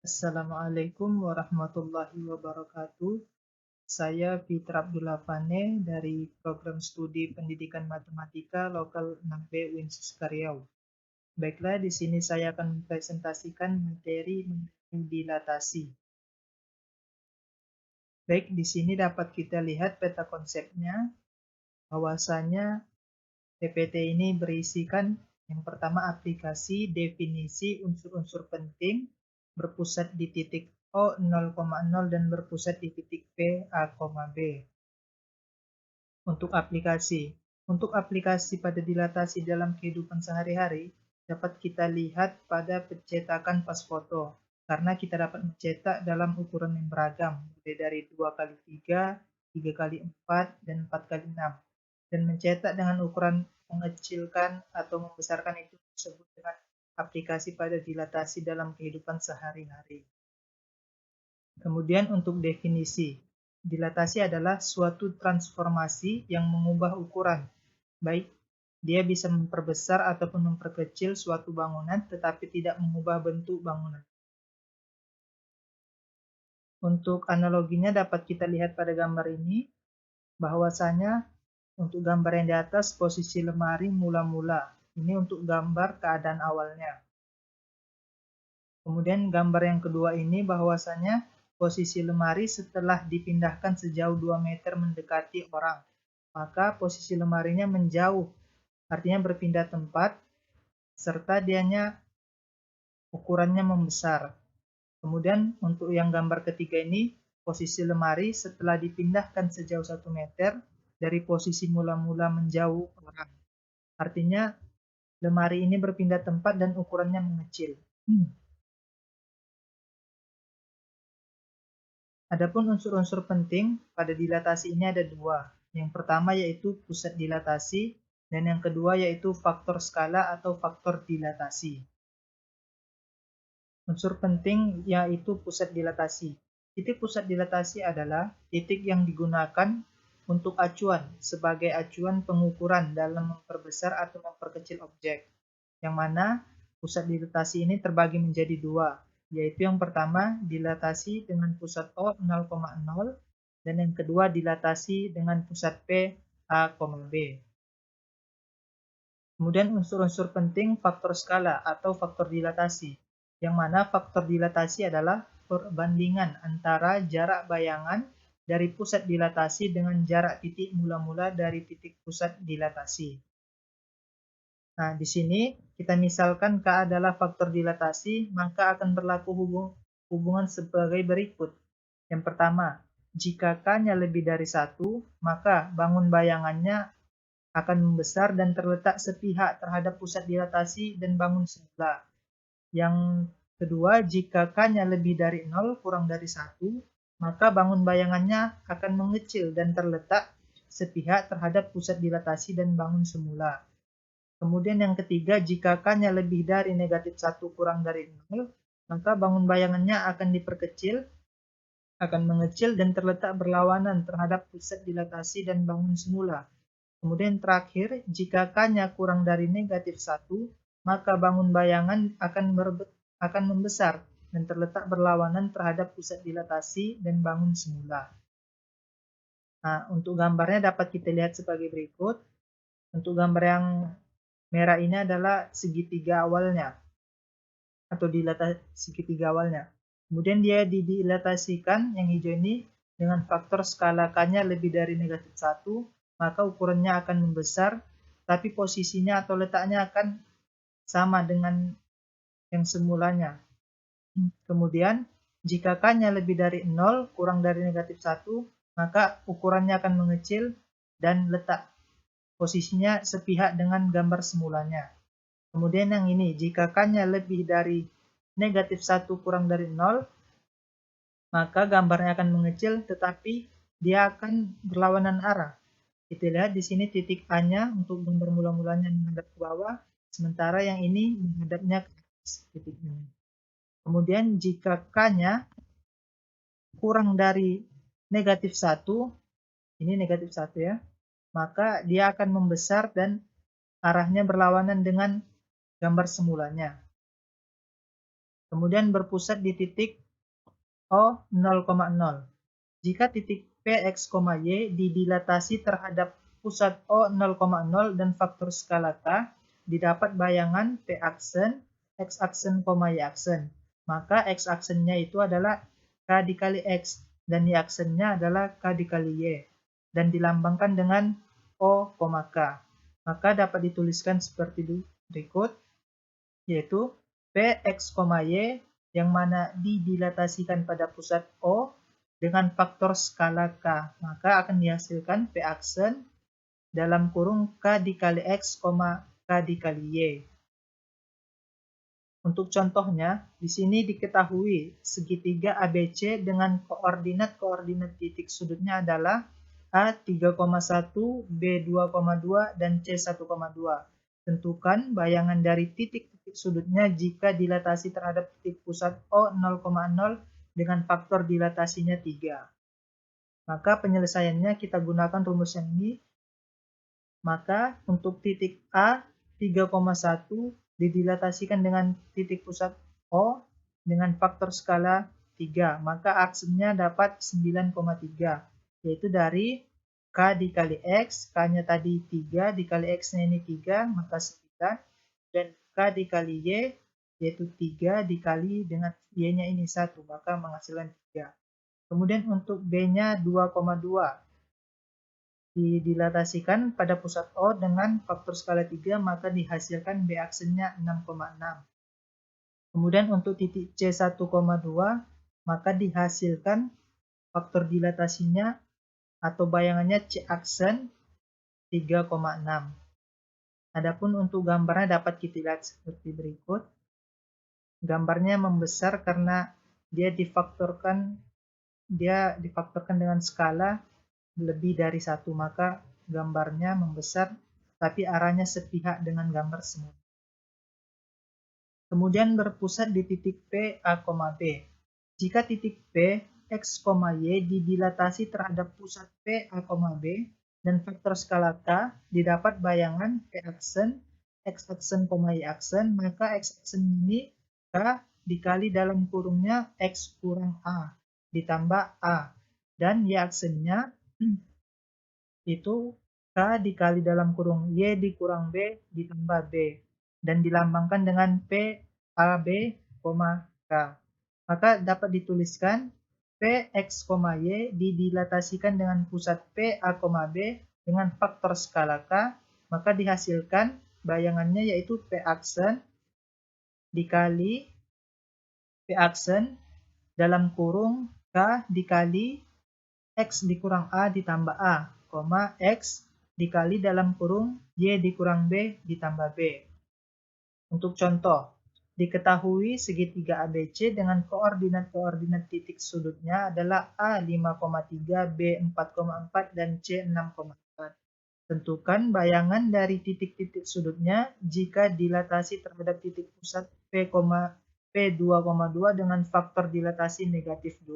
Assalamualaikum warahmatullahi wabarakatuh. Saya Fitra Abdullah Fane dari Program Studi Pendidikan Matematika Lokal 6B Winsus Karyau. Baiklah, di sini saya akan mempresentasikan materi mengenai dilatasi. Baik, di sini dapat kita lihat peta konsepnya, bahwasanya PPT ini berisikan yang pertama aplikasi, definisi, unsur-unsur penting, berpusat di titik O 0,0 dan berpusat di titik P, A, B. Untuk aplikasi pada dilatasi dalam kehidupan sehari-hari, dapat kita lihat pada pencetakan pas foto, karena kita dapat mencetak dalam ukuran yang beragam, mulai dari 2x3, 3x4, dan 4x6. Dan mencetak dengan ukuran mengecilkan atau membesarkan itu disebut dengan aplikasi pada dilatasi dalam kehidupan sehari-hari. Kemudian untuk definisi, dilatasi adalah suatu transformasi yang mengubah ukuran, baik dia bisa memperbesar ataupun memperkecil suatu bangunan tetapi tidak mengubah bentuk bangunan. Untuk analoginya dapat kita lihat pada gambar ini, bahwasanya untuk gambar yang di atas posisi lemari mula-mula. Ini untuk gambar keadaan awalnya. Kemudian gambar yang kedua ini bahwasanya posisi lemari setelah dipindahkan sejauh 2 meter mendekati orang. Maka posisi lemarinya menjauh, artinya berpindah tempat, serta dianya ukurannya membesar. Kemudian untuk yang gambar ketiga ini, posisi lemari setelah dipindahkan sejauh 1 meter dari posisi mula-mula menjauh orang. Artinya lemari ini berpindah tempat dan ukurannya mengecil. Adapun unsur-unsur penting pada dilatasi ini ada dua. Yang pertama yaitu pusat dilatasi, dan yang kedua yaitu faktor skala atau faktor dilatasi. Unsur penting yaitu pusat dilatasi. Titik pusat dilatasi adalah titik yang digunakan untuk acuan sebagai acuan pengukuran dalam memperbesar atau memperkecil objek. Yang mana pusat dilatasi ini terbagi menjadi dua, yaitu yang pertama dilatasi dengan pusat O 0,0 dan yang kedua dilatasi dengan pusat P, A, B. Kemudian unsur-unsur penting faktor skala atau faktor dilatasi, yang mana faktor dilatasi adalah perbandingan antara jarak bayangan dari pusat dilatasi dengan jarak titik mula-mula dari titik pusat dilatasi. Nah, di sini kita misalkan K adalah faktor dilatasi, maka akan berlaku hubungan sebagai berikut. Yang pertama, jika K-nya lebih dari 1, maka bangun bayangannya akan membesar dan terletak sepihak terhadap pusat dilatasi dan bangun semula. Yang kedua, jika K-nya lebih dari 0 kurang dari 1, maka bangun bayangannya akan mengecil dan terletak sepihak terhadap pusat dilatasi dan bangun semula. Kemudian yang ketiga, jika K-nya lebih dari negatif 1 kurang dari 0, maka bangun bayangannya akan diperkecil, akan mengecil dan terletak berlawanan terhadap pusat dilatasi dan bangun semula. Kemudian terakhir, jika K-nya kurang dari negatif 1, maka bangun bayangan akan membesar dan terletak berlawanan terhadap pusat dilatasi dan bangun semula. Nah, untuk gambarnya dapat kita lihat sebagai berikut. Untuk gambar yang merah ini adalah segitiga awalnya, atau dilatasi segitiga awalnya. Kemudian dia dilatasikan yang hijau ini dengan faktor skala K-nya lebih dari negatif 1, maka ukurannya akan membesar, tapi posisinya atau letaknya akan sama dengan yang semulanya. Kemudian, jika K-nya lebih dari 0, kurang dari negatif 1, maka ukurannya akan mengecil dan letak posisinya sepihak dengan gambar semulanya. Kemudian yang ini, jika K-nya lebih dari negatif 1 kurang dari 0, maka gambarnya akan mengecil tetapi dia akan berlawanan arah. Kita lihat di sini titik A-nya untuk gambar mula-mulanya menghadap ke bawah, sementara yang ini menghadapnya ke atas titik ini. Kemudian jika K-nya kurang dari negatif 1, ini negatif 1 ya, maka dia akan membesar dan arahnya berlawanan dengan gambar semulanya. kemudian berpusat di titik O 0,0. Jika titik P, X, Y didilatasi terhadap pusat O 0,0 dan faktor skala K, didapat bayangan P aksen, X aksen, Y aksen. Maka X aksennya itu adalah K dikali X, dan Y aksennya adalah K dikali Y, dan dilambangkan dengan O, K. Maka dapat dituliskan seperti berikut, yaitu P, X, Y yang mana didilatasikan pada pusat O dengan faktor skala K. Maka akan dihasilkan P aksen dalam kurung K dikali X, K dikali Y. Untuk contohnya, di sini diketahui segitiga ABC dengan koordinat titik sudutnya adalah A 3,1, B 2,2, dan C 1,2. Tentukan bayangan dari titik-titik sudutnya jika dilatasi terhadap titik pusat O 0,0 dengan faktor dilatasinya 3. Maka penyelesaiannya kita gunakan rumus yang ini. Maka untuk titik A 3,1 didilatasikan dengan titik pusat O dengan faktor skala 3. Maka aksennya dapat 9,3, yaitu dari K dikali X, K-nya tadi 3, dikali X-nya ini 3, maka 9, dan K dikali Y, yaitu 3 dikali dengan Y-nya ini 1, maka menghasilkan 3. Kemudian untuk B-nya 2,2, didilatasikan pada pusat O dengan faktor skala 3, maka dihasilkan B aksennya 6,6. Kemudian untuk titik C 1,2, maka dihasilkan faktor dilatasinya atau bayangannya C aksen 3,6. Adapun untuk gambarnya dapat kita lihat seperti berikut. Gambarnya membesar karena dia difaktorkan dengan skala lebih dari 1, maka gambarnya membesar tapi arahnya sepihak dengan gambar semut. Kemudian berpusat di titik P, A, B. Jika titik P, X, Y didilatasi terhadap pusat P, A, B dan faktor skala K, didapat bayangan P aksen, X aksen, Y aksen, maka X aksen ini K dikali dalam kurungnya X kurang A ditambah A, dan Y aksennya itu K dikali dalam kurung Y dikurang B ditambah B, dan dilambangkan dengan P, A, B, K. Maka dapat dituliskan P, X, Y didilatasikan dengan pusat P, A, B dengan faktor skala K, maka dihasilkan bayangannya yaitu P aksen dikali P aksen dalam kurung K dikali X dikurang A ditambah A, X dikali dalam kurung Y dikurang B ditambah B. Untuk contoh, diketahui segitiga ABC dengan koordinat-koordinat titik sudutnya adalah A 5,3, B 4,4, dan C 6,4. Tentukan bayangan dari titik-titik sudutnya jika dilatasi terhadap titik pusat P 2,2 dengan faktor dilatasi negatif 2.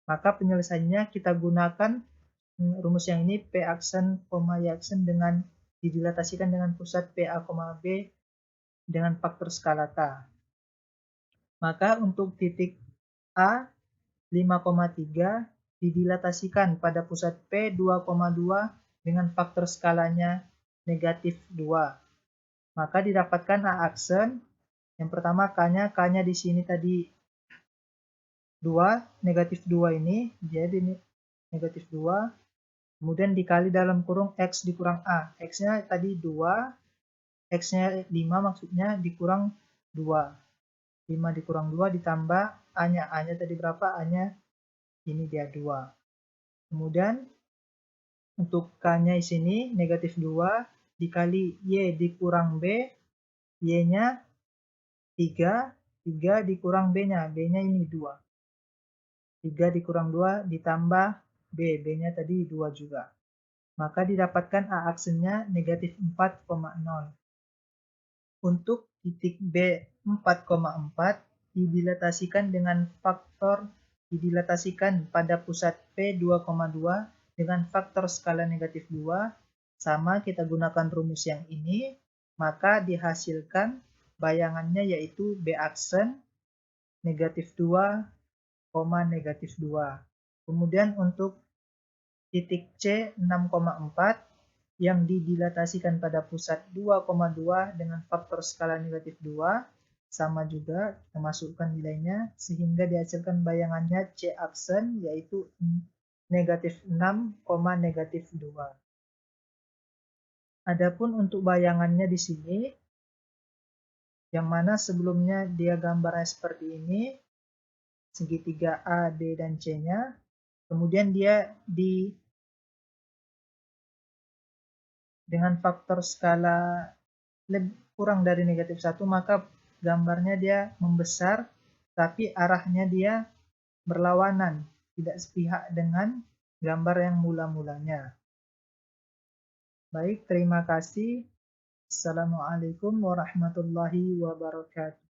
Maka penyelesaiannya kita gunakan rumus yang ini, P aksen, Y aksen dengan didilatasikan dengan pusat P, A, B dengan faktor skala K. Maka untuk titik A 5,3 didilatasikan pada pusat P 2,2 dengan faktor skalanya negatif 2. Maka didapatkan A aksen. Yang pertama K-nya di sini tadi 2, negatif 2 ini, jadi ini negatif 2. Kemudian dikali dalam kurung X dikurang A. X-nya tadi 2, X-nya 5 maksudnya dikurang 2. 5 dikurang 2 ditambah A-nya. A-nya tadi berapa? A-nya ini dia 2. Kemudian untuk K-nya di sini negatif 2 dikali Y dikurang B. Y-nya 3. 3 dikurang B-nya. B-nya ini 2. 3 dikurang 2 ditambah B. B-nya tadi 2 juga. Maka didapatkan A aksennya negatif 4,0. Untuk titik B 4,4 didilatasikan dengan faktor didilatasikan pada pusat P 2,2 dengan faktor skala negatif 2, sama kita gunakan rumus yang ini, maka dihasilkan bayangannya yaitu B aksen negatif 2, negatif 2. Kemudian untuk titik C 6,4 yang didilatasikan pada pusat 2,2 dengan faktor skala negatif 2, sama juga kita masukkan nilainya sehingga dihasilkan bayangannya C aksen yaitu negatif 6, negatif 2. Adapun untuk bayangannya di sini, yang mana sebelumnya dia gambarnya seperti ini, segitiga A, D, dan C-nya, kemudian dia dengan faktor skala kurang dari negatif 1, maka gambarnya dia membesar, tapi arahnya dia berlawanan, tidak sepihak dengan gambar yang mula-mulanya. Baik, terima kasih. Assalamualaikum warahmatullahi wabarakatuh.